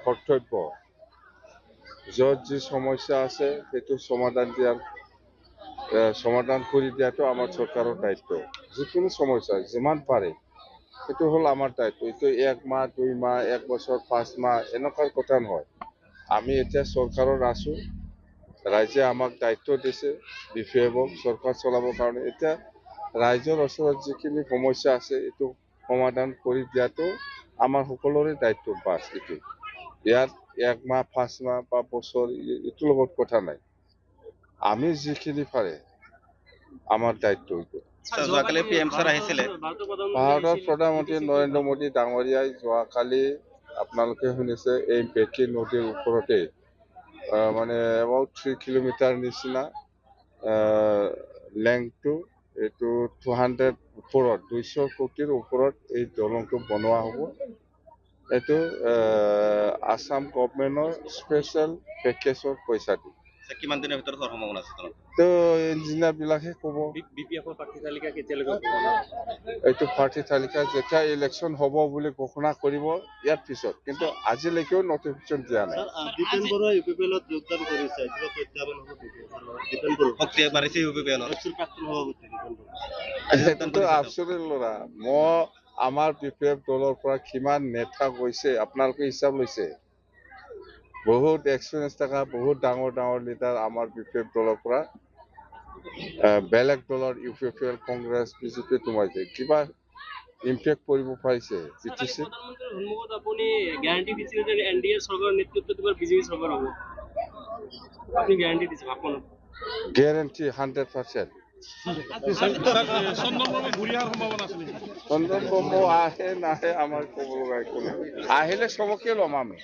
কৰ্তব্য য'ত যি সমস্যা আছে সেইটো সমাধান কৰি দিয়াটো আমাৰ চৰকাৰৰ দায়িত্ব যিকোনো সমস্যা যিমান পাৰে সেইটো হ'ল আমাৰ দায়িত্ব এইটো 1 মাহ 2 মাহ 1 বছৰ 5 মাহ এনেকুৱাৰ কথা নহয় আমি এতিয়া চৰকাৰত আছো ৰাইজে আমাক দায়িত্ব দিছে বিফেবক চৰকাৰ চলাবৰ কাৰণে এতিয়া ৰাইজৰ ওচৰত যিখিনি সমস্যা আছে এইটো সমাধান কৰি দিয়াটো আমাৰ সকলোৰে দায়িত্ব বাছ এইটো ইয়াত 1 মাহ 5 মাহ বা বছৰ এইটো লগত কথা নাই আমি যিখিনি পাৰে আমাৰ দায়িত্ব এইটো যোৱাকালি PM ছাৰ আহিছিলে ভাৰতৰ প্ৰধানমন্ত্ৰী নৰেন্দ্ৰ মোদী ডাঙৰীয়াই যোৱাকালি আপোনালোকে শুনিছে এই বেকী নদীৰ ওপৰতে মানে এবাউট 3 কিলোমিটাৰ নিচিনা লেংথটো এইটো 200 ওপৰত 200 কোটিৰ ওপৰত এই দলংটো বনোৱা হ'ব এইটো আসাম গভৰ্ণমেণ্টৰ স্পেচিয়েল পেকেজৰ পইচা দি কিমান দিনৰ ভিতৰত হোৱাৰ সম্ভাৱনা আছে তো ইঞ্জিনিয়াৰ বিলাকে ক'ব BPF প্ৰাৰ্থী তালিকা কেতিয়ালৈকে এইটো প্ৰাৰ্থী তালিকা যেতিয়া ইলেকশ্যন হ'ব বুলি ঘোষণা কৰিব ইয়াৰ পিছত কিন্তু আজিলৈকেও নটিফিকেশ্যন দিয়া নাই দীপেন বৰুৱা UPPLত যোগদান কৰিছে কিবা প্ৰত্যাহ্বান হ'ব দীপেন বৰুৱা সক্ৰিয় বাঢ়িছে UPPL এইটোতো আচৰিত ল'ৰা মই আমাৰ BPF দলৰ পৰা কিমান নেতা গৈছে আপোনালোকে হিচাপ লৈছে বহুত এক্সপিৰিয়েঞ্চ থকা বহুত ডাঙৰ ডাঙৰ লিডাৰ আমাৰ BPF দলৰ পৰা বেলেগ দলৰ UPPL কংগ্ৰেছ BJP সোমাইছে কিবা ইম্পেক্ট কৰিব পাৰিছে প্ৰধানমন্ত্ৰীৰ সন্মুখত আপুনি গ্যাৰান্টি দিছিল যে NDA চৰকাৰৰ নেতৃত্বত এবাৰ BJP চৰকাৰ হ'ব আপুনি গ্যাৰান্টি দিছে আপোনাক গ্যাৰান্টি 100% চন্দন ব্ৰহ্ম আহে নাহে আমাৰ ক'ব লগা একো নাই আহিলে চবকে ল'ম আমি